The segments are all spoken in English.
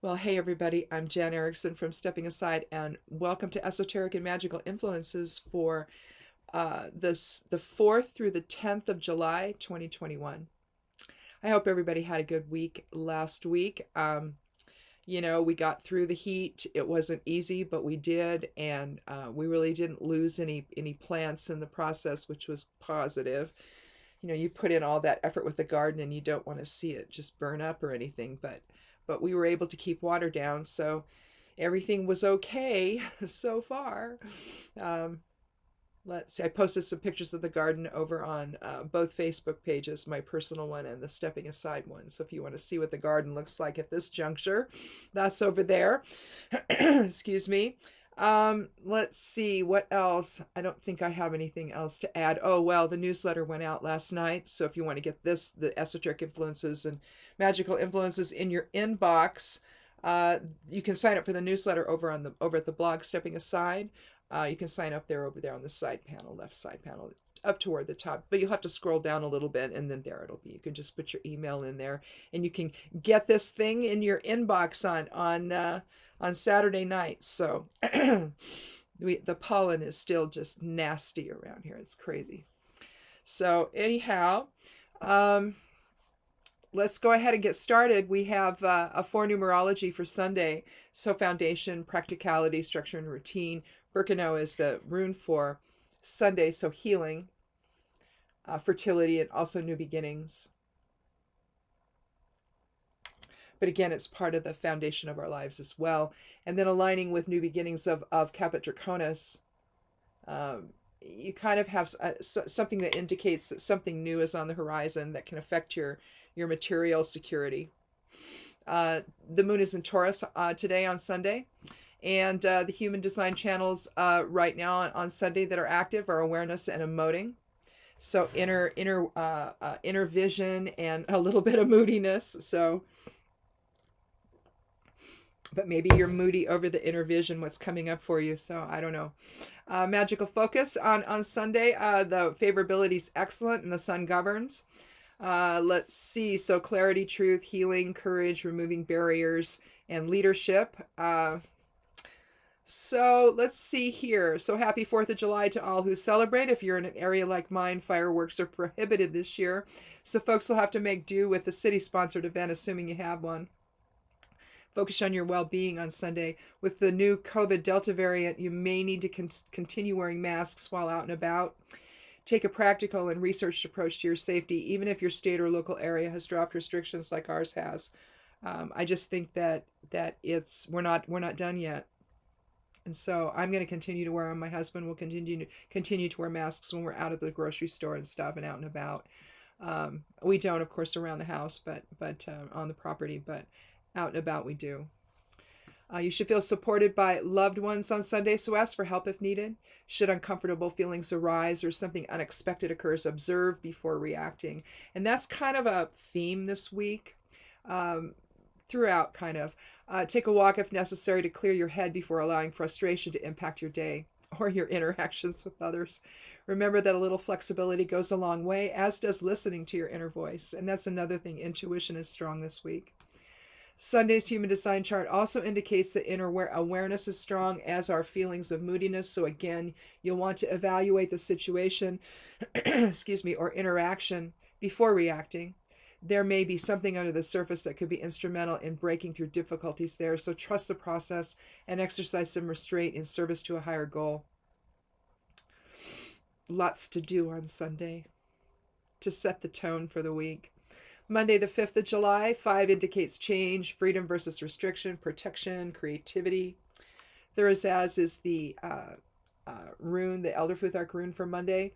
Well, hey everybody, I'm Jan Erickson from Stepping Aside, and welcome to Esoteric and Magical Influences for the 4th through the 10th of July, 2021. I hope everybody had a good week last week. We got through the heat. It wasn't easy, but we did, and we really didn't lose any plants in the process, which was positive. You put in all that effort with the garden and you don't want to see it just burn up or anything, but we were able to keep water down, so everything was okay so far. um, let's see, I posted some pictures of the garden over on both Facebook pages, my personal one and the Stepping Aside one, so if you want to see what the garden looks like at this juncture, that's over there. Excuse me. Let's see what else. I don't think I have anything else to add. Oh, well, the newsletter went out last night. So if you want to get the esoteric influences and magical influences in your inbox, you can sign up for the newsletter over at the blog Stepping Aside. You can sign up over there on the side panel, left side panel, up toward the top, but you'll have to scroll down a little bit and then there it'll be. You can just put your email in there and you can get this thing in your inbox on Saturday night. So the pollen is still just nasty around here. It's crazy. So anyhow, let's go ahead and get started. We have a 4 numerology for Sunday. So foundation, practicality, structure, and routine. Birkenau is the rune for Sunday, so healing, fertility, and also new beginnings. But again, it's part of the foundation of our lives as well. And then aligning with new beginnings of Caput Draconis, you kind of have something that indicates that something new is on the horizon that can affect your material security. The moon is in Taurus today on Sunday. And the human design channels right now on Sunday that are active are awareness and emoting. So inner vision and a little bit of moodiness. So, but maybe you're moody over the inner vision, what's coming up for you. So I don't know. Magical focus on Sunday. The favorability is excellent and the sun governs. Let's see. So clarity, truth, healing, courage, removing barriers, and leadership. So let's see here. So happy 4th of July to all who celebrate. If you're in an area like mine, fireworks are prohibited this year. So folks will have to make do with the city-sponsored event, assuming you have one. Focus on your well-being on Sunday. With the new COVID Delta variant, you may need to continue wearing masks while out and about. Take a practical and researched approach to your safety, even if your state or local area has dropped restrictions like ours has. I just think that we're not done yet. And so I'm going to continue to wear them. My husband will continue to wear masks when we're out at the grocery store and stuff and out and about. We don't, of course, around the house, but on the property, but out and about we do. You should feel supported by loved ones on Sunday, so ask for help if needed. Should uncomfortable feelings arise or something unexpected occurs, observe before reacting. And that's kind of a theme this week, throughout, kind of. Take a walk if necessary to clear your head before allowing frustration to impact your day or your interactions with others. Remember that a little flexibility goes a long way, as does listening to your inner voice. And that's another thing. Intuition is strong this week. Sunday's human design chart also indicates that inner awareness is strong, as are feelings of moodiness. So again, you'll want to evaluate the situation, excuse me, or interaction before reacting. There may be something under the surface that could be instrumental in breaking through difficulties there. So trust the process and exercise some restraint in service to a higher goal. Lots to do on Sunday to set the tone for the week. Monday, the 5th of July, 5 indicates change, freedom versus restriction, protection, creativity. Thursaz is the rune, the Elder Futhark rune for Monday.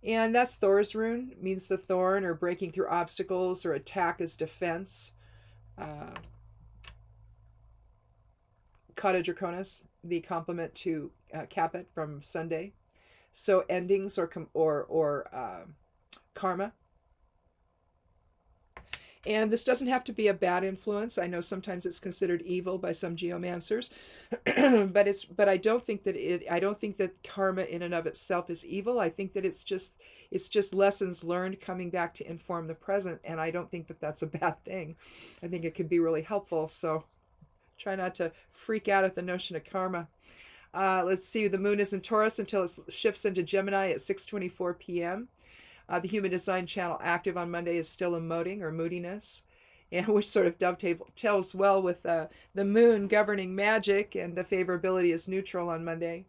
And that's Thor's rune, means the thorn or breaking through obstacles or attack as defense. Kata Draconis, the complement to Caput from Sunday. So endings or karma. And this doesn't have to be a bad influence. I know sometimes it's considered evil by some geomancers, but I don't think that karma in and of itself is evil. I think that it's just lessons learned coming back to inform the present, and I don't think that that's a bad thing. I think it can be really helpful. So Try not to freak out at the notion of karma. Let's see. The moon is in Taurus until it shifts into Gemini at 6:24 p.m. The Human Design channel active on Monday is still emoting or moodiness, and which sort of dovetails well with the moon governing magic, and the favorability is neutral on Monday.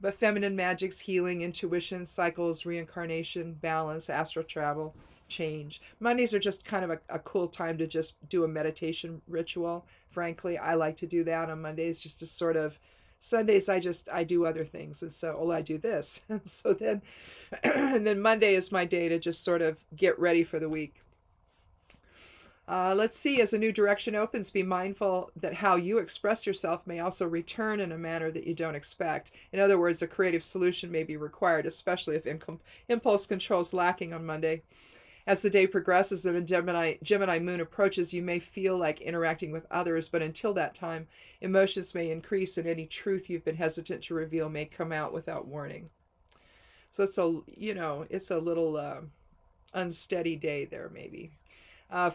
But feminine magic's healing, intuition, cycles, reincarnation, balance, astral travel, change. Mondays are just kind of a cool time to just do a meditation ritual. Frankly, I like to do that on Mondays, just to sort of, Sundays I do other things, and so I do this. And so then and then Monday is my day to just sort of get ready for the week. Let's see, as a new direction opens, be mindful that how you express yourself may also return in a manner that you don't expect. In other words, a creative solution may be required, especially if impulse control is lacking on Monday. As the day progresses and the Gemini moon approaches, you may feel like interacting with others, but until that time, emotions may increase and any truth you've been hesitant to reveal may come out without warning. So it's a little unsteady day there, maybe.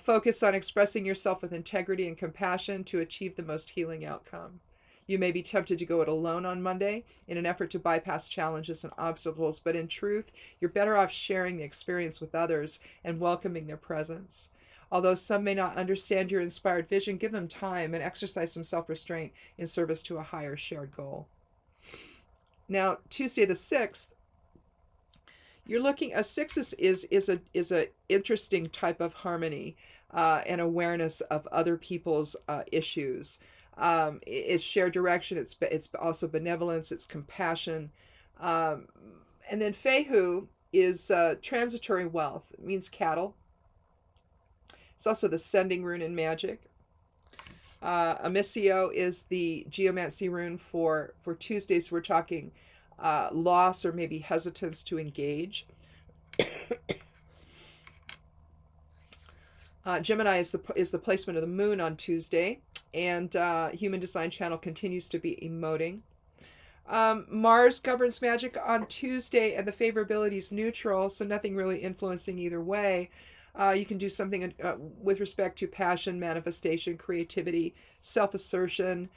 Focus on expressing yourself with integrity and compassion to achieve the most healing outcome. You may be tempted to go it alone on Monday in an effort to bypass challenges and obstacles, but in truth, you're better off sharing the experience with others and welcoming their presence. Although some may not understand your inspired vision, give them time and exercise some self-restraint in service to a higher shared goal. Now, Tuesday the 6th, you're looking, a 6 is a interesting type of harmony and awareness of other people's issues. It's shared direction. It's also benevolence. It's compassion. And then Fehu is transitory wealth. It means cattle. It's also the sending rune in magic. Amicio is the geomancy rune for Tuesdays. We're talking loss or maybe hesitance to engage. Gemini is the placement of the moon on Tuesday, and Human Design channel continues to be emoting. Mars governs magic on Tuesday, and the favorability is neutral, so nothing really influencing either way. You can do something with respect to passion, manifestation, creativity, self-assertion,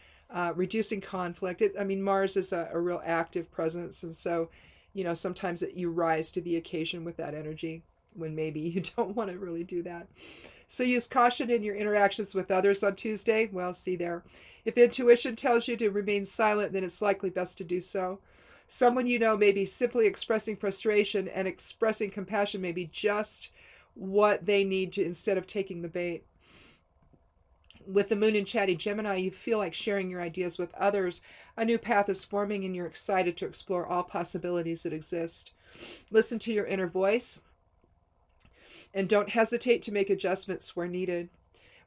reducing conflict. Mars is a real active presence, and so, sometimes you rise to the occasion with that energy when maybe you don't want to really do that. So use caution in your interactions with others on Tuesday. Well, see there. If intuition tells you to remain silent, then it's likely best to do so. Someone may be simply expressing frustration, and expressing compassion may be just what they need to, instead of taking the bait. With the moon in chatty Gemini, you feel like sharing your ideas with others. A new path is forming, and you're excited to explore all possibilities that exist. Listen to your inner voice, and don't hesitate to make adjustments where needed.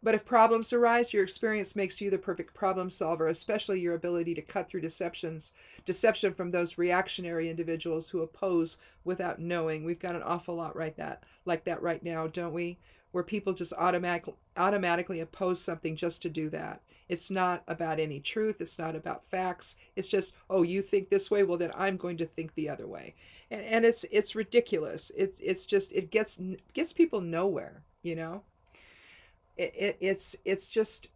But if problems arise, your experience makes you the perfect problem solver, especially your ability to cut through deception from those reactionary individuals who oppose without knowing. We've got an awful lot like that right now, don't we? Where people just automatically oppose something just to do that. It's not about any truth. It's not about facts. It's just, oh, you think this way? Well, then I'm going to think the other way. And it's ridiculous. It's just, it gets people nowhere, It's just,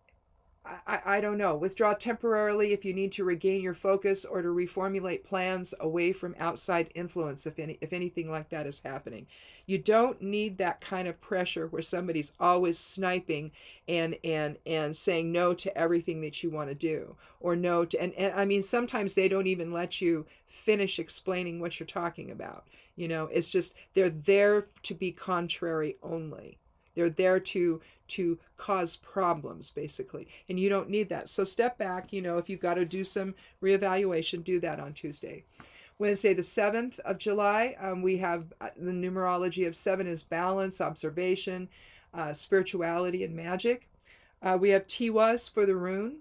I don't know. Withdraw temporarily if you need to regain your focus or to reformulate plans away from outside influence if anything like that is happening. You don't need that kind of pressure where somebody's always sniping and saying no to everything that you want to do, or no to, and sometimes they don't even let you finish explaining what you're talking about. It's just, they're there to be contrary only. They're there to cause problems, basically. And you don't need that. So step back. If you've got to do some reevaluation, do that on Tuesday. Wednesday, the 7th of July, we have the numerology of 7 is balance, observation, spirituality, and magic. We have Tiwas for the rune.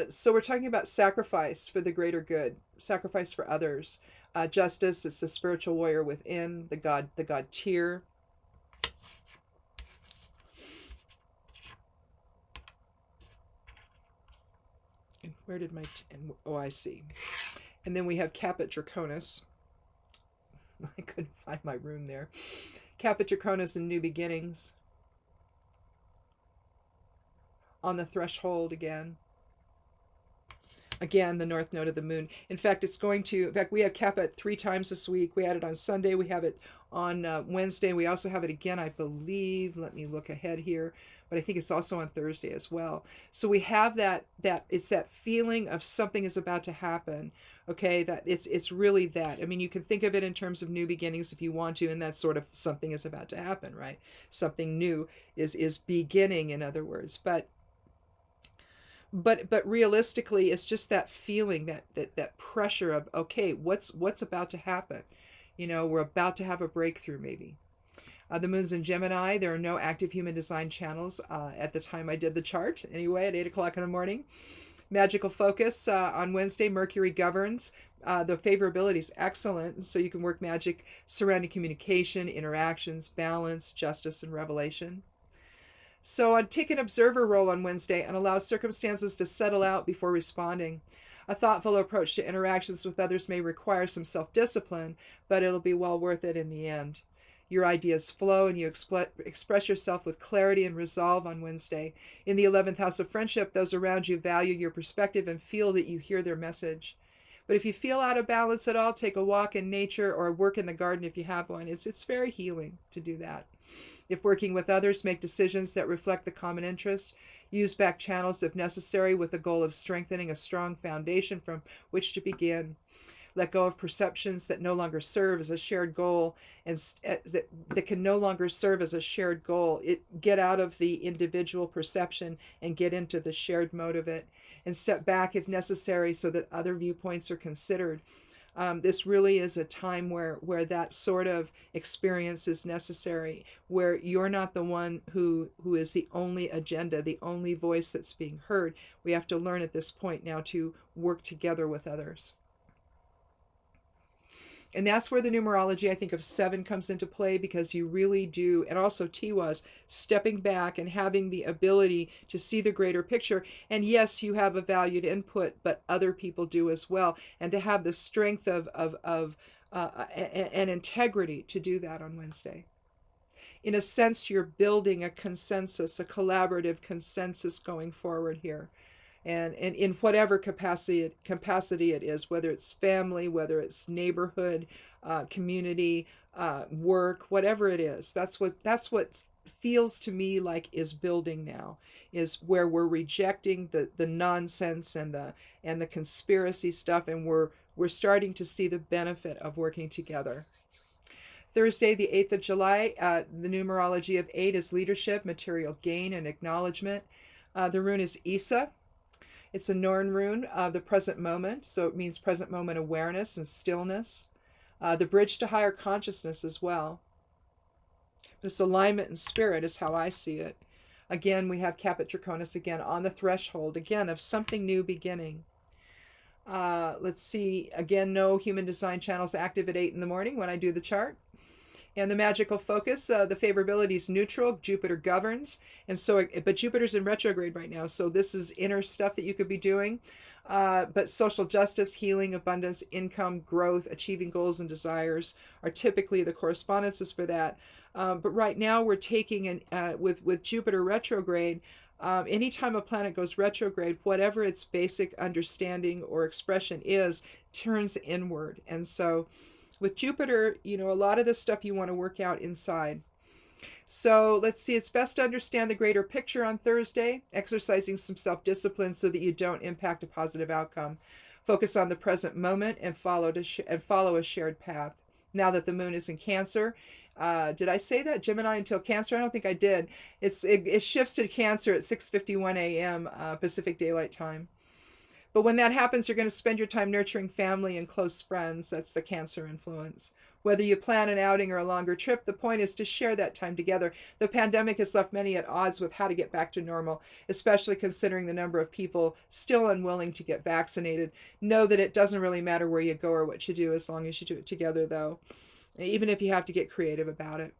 So we're talking about sacrifice for the greater good, sacrifice for others. Justice, it's the spiritual warrior within, the god Tyr. Where did I see. And then we have Caput Draconis. I couldn't find my rune there. Caput Draconis and New Beginnings. On the threshold again. Again, the north node of the moon. In fact, we have Capet 3 times this week. We had it on Sunday. We have it on Wednesday. We also have it again, I believe. Let me look ahead here. But I think it's also on Thursday as well. So we have it's that feeling of something is about to happen. Okay, that it's really that. I mean, you can think of it in terms of new beginnings if you want to, and that's sort of something is about to happen, right? Something new is beginning, in other words. But realistically, it's just that feeling, that pressure of, okay, what's about to happen. We're about to have a breakthrough, maybe. The moon's in Gemini. There are no active human design channels at the time I did the chart, anyway, at 8 o'clock in the morning. Magical focus on Wednesday. Mercury governs. The favorability is excellent, so you can work magic surrounding communication, interactions, balance, justice, and revelation. So take an observer role on Wednesday and allow circumstances to settle out before responding. A thoughtful approach to interactions with others may require some self-discipline, but it'll be well worth it in the end. Your ideas flow and you express yourself with clarity and resolve on Wednesday. In the 11th house of friendship, those around you value your perspective and feel that you hear their message. But if you feel out of balance at all, take a walk in nature or work in the garden if you have one. It's very healing to do that. If working with others, make decisions that reflect the common interest. Use back channels if necessary with the goal of strengthening a strong foundation from which to begin. Let go of perceptions that no longer serve as a shared goal and that can no longer serve as a shared goal. Get out of the individual perception and get into the shared mode of it, and step back if necessary so that other viewpoints are considered. This really is a time where that sort of experience is necessary, where you're not the one who is the only agenda, the only voice that's being heard. We have to learn at this point now to work together with others. And that's where the numerology, I think, of 7 comes into play, because you really do, and also Tiwa's, stepping back and having the ability to see the greater picture. And yes, you have a valued input, but other people do as well. And to have the strength and integrity to do that on Wednesday. In a sense, you're building a consensus, a collaborative consensus going forward here. And in whatever capacity it is, whether it's family, whether it's neighborhood, community, work, whatever it is, that's what feels to me like is building now, is where we're rejecting the nonsense and the conspiracy stuff, and we're starting to see the benefit of working together. Thursday, the 8th of July, the numerology of 8 is leadership, material gain, and acknowledgement. The rune is Isa. It's a Norn rune of the present moment, so it means present moment awareness and stillness. The bridge to higher consciousness as well. But it's alignment and spirit is how I see it. Again, we have Caput Draconis again on the threshold, again, of something new beginning. Let's see, again, no human design channels active at 8 in the morning when I do the chart. And the magical focus, the favorability is neutral. Jupiter governs. But Jupiter's in retrograde right now. So this is inner stuff that you could be doing. But social justice, healing, abundance, income, growth, achieving goals and desires are typically the correspondences for that. But right now we're taking, with Jupiter retrograde, anytime a planet goes retrograde, whatever its basic understanding or expression is, turns inward. And so with Jupiter, a lot of this stuff you want to work out inside. So let's see, it's best to understand the greater picture on Thursday, exercising some self-discipline so that you don't impact a positive outcome. Focus on the present moment and follow a shared path. Now that the moon is in Cancer, did I say that? Gemini until Cancer? I don't think I did. It shifts to Cancer at 6:51 a.m. Pacific Daylight Time. But when that happens, you're going to spend your time nurturing family and close friends. That's the Cancer influence. Whether you plan an outing or a longer trip, the point is to share that time together. The pandemic has left many at odds with how to get back to normal, especially considering the number of people still unwilling to get vaccinated. Know that it doesn't really matter where you go or what you do as long as you do it together, though, even if you have to get creative about it.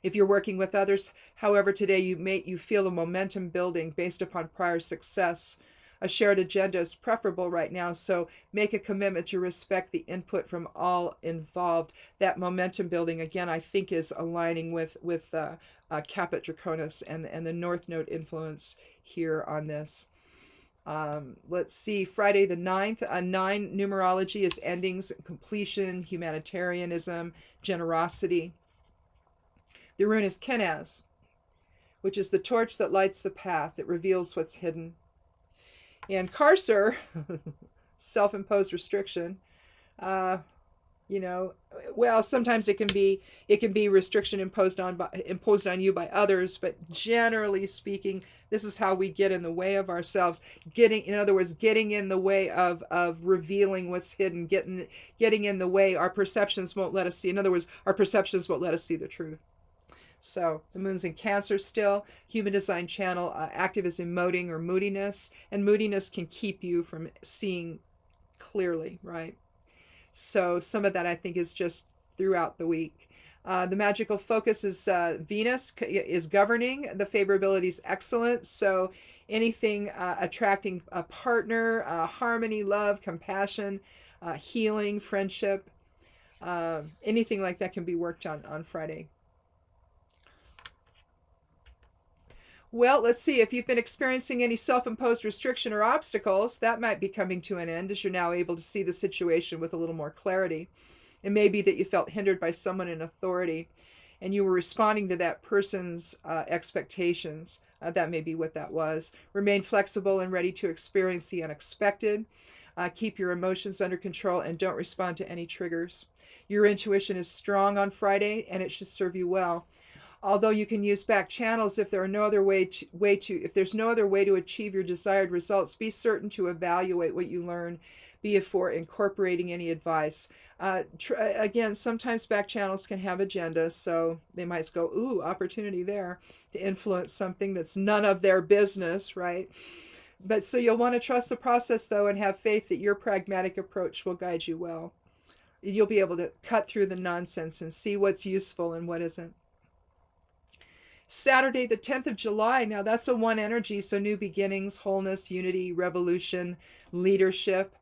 If you're working with others, however, today you feel a momentum building based upon prior success. A shared agenda is preferable right now, so make a commitment to respect the input from all involved. That momentum building, again, I think is aligning with Caput Draconis and the North Node influence here on this. Let's see, Friday the 9th. 9 numerology is endings, completion, humanitarianism, generosity. The rune is Kenaz, which is the torch that lights the path. It reveals what's hidden. And Karser, self-imposed restriction. You know, well, sometimes it can be restriction imposed on you by others, but generally speaking, this is how we get in the way of ourselves. In other words, getting in the way of revealing what's hidden, getting in the way. Our perceptions won't let us see. In other words, our perceptions won't let us see the truth. So the moon's in Cancer still. Human design channel active is emoting or moodiness, and moodiness can keep you from seeing clearly, right? So some of that I think is just throughout the week. The magical focus is Venus is governing. The favorability is excellent. So anything attracting a partner, harmony, love, compassion, healing, friendship, anything like that can be worked on Friday. Well, let's see. If you've been experiencing any self-imposed restriction or obstacles, that might be coming to an end as you're now able to see the situation with a little more clarity. It may be that you felt hindered by someone in authority and you were responding to that person's expectations. That may be what that was. Remain flexible and ready to experience the unexpected. Keep your emotions under control and don't respond to any triggers. Your intuition is strong on Friday and it should serve you well. Although you can use back channels if there's no other way to achieve your desired results, be certain to evaluate what you learn before incorporating any advice. Again, sometimes back channels can have agendas, so they might go, ooh, opportunity there to influence something that's none of their business, right? But so you'll want to trust the process, though, and have faith that your pragmatic approach will guide you well. You'll be able to cut through the nonsense and see what's useful and what isn't. Saturday, the 10th of July. Now that's a 1 energy, so new beginnings, wholeness, unity, revolution, leadership.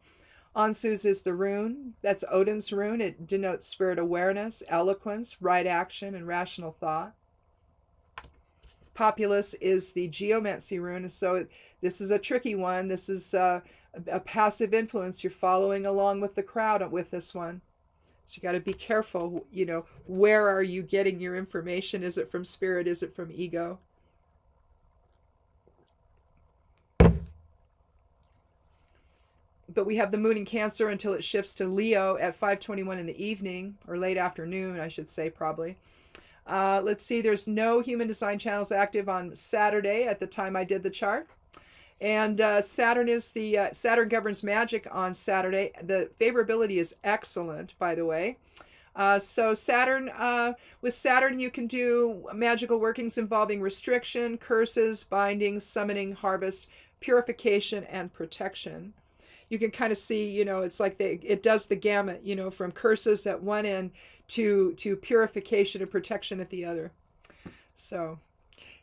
Ansu's is the rune. That's Odin's rune. It denotes spirit awareness, eloquence, right action, and rational thought. Populus is the geomancy rune, so this is a tricky one. This is a passive influence. You're following along with the crowd with this one. So you got to be careful, where are you getting your information? Is it from spirit? Is it from ego? But we have the moon in Cancer until it shifts to Leo at 5:21 in the evening, or late afternoon, I should say, probably. Let's see, there's no human design channels active on Saturday at the time I did the chart. And Saturn governs magic on Saturday. The favorability is excellent, by the way. So with Saturn, you can do magical workings involving restriction, curses, binding, summoning, harvest, purification, and protection. You can kind of see, it's like it does the gamut, from curses at one end to purification and protection at the other. So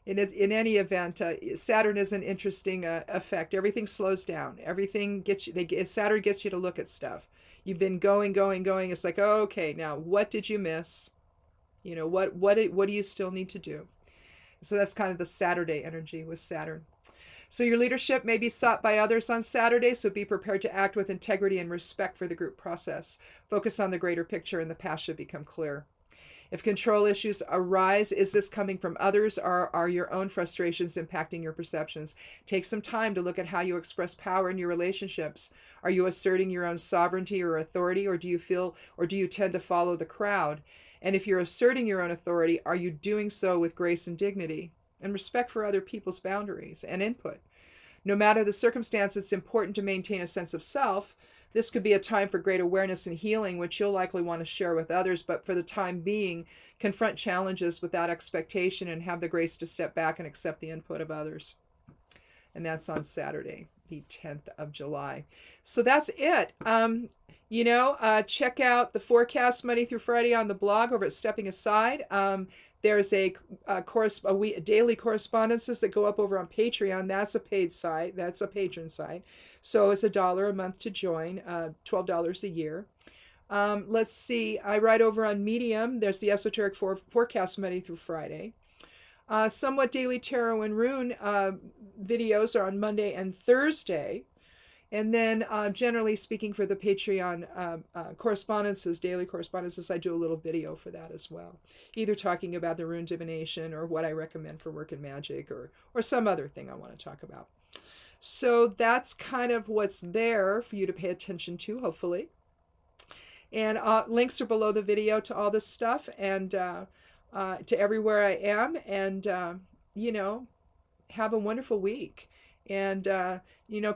in any event, Saturn is an interesting effect. Everything slows down. Everything Saturn gets you to look at stuff. You've been going. It's like, oh, okay, now what did you miss? What do you still need to do? So that's kind of the Saturday energy with Saturn. So your leadership may be sought by others on Saturday, so be prepared to act with integrity and respect for the group process. Focus on the greater picture and the path should become clear. If control issues arise, is this coming from others or are your own frustrations impacting your perceptions? Take some time to look at how you express power in your relationships. Are you asserting your own sovereignty or authority, or do you tend to follow the crowd? And if you're asserting your own authority, are you doing so with grace and dignity and respect for other people's boundaries and input? No matter the circumstance, it's important to maintain a sense of self. This could be a time for great awareness and healing, which you'll likely want to share with others, but for the time being, confront challenges without expectation and have the grace to step back and accept the input of others. And that's on Saturday, the 10th of July. So that's it. Check out the forecast Monday through Friday on the blog over at Stepping Aside. There's a daily correspondences that go up over on Patreon. That's a paid site. That's a patron site. So it's $1 a month to join, $12 a year. Let's see. I write over on Medium. There's the Esoteric forecast Monday through Friday. Somewhat Daily Tarot and Rune videos are on Monday and Thursday. And then, generally speaking, for the Patreon correspondences, daily correspondences, I do a little video for that as well. Either talking about the rune divination or what I recommend for work in magic, or some other thing I want to talk about. So that's kind of what's there for you to pay attention to, hopefully. And links are below the video to all this stuff, and to everywhere I am. And, have a wonderful week. And,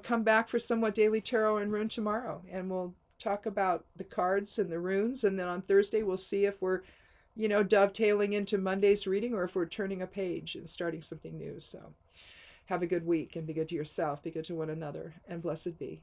come back for Somewhat Daily Tarot and Rune tomorrow. And we'll talk about the cards and the runes. And then on Thursday, we'll see if we're, dovetailing into Monday's reading, or if we're turning a page and starting something new. So have a good week, and be good to yourself, be good to one another, and blessed be.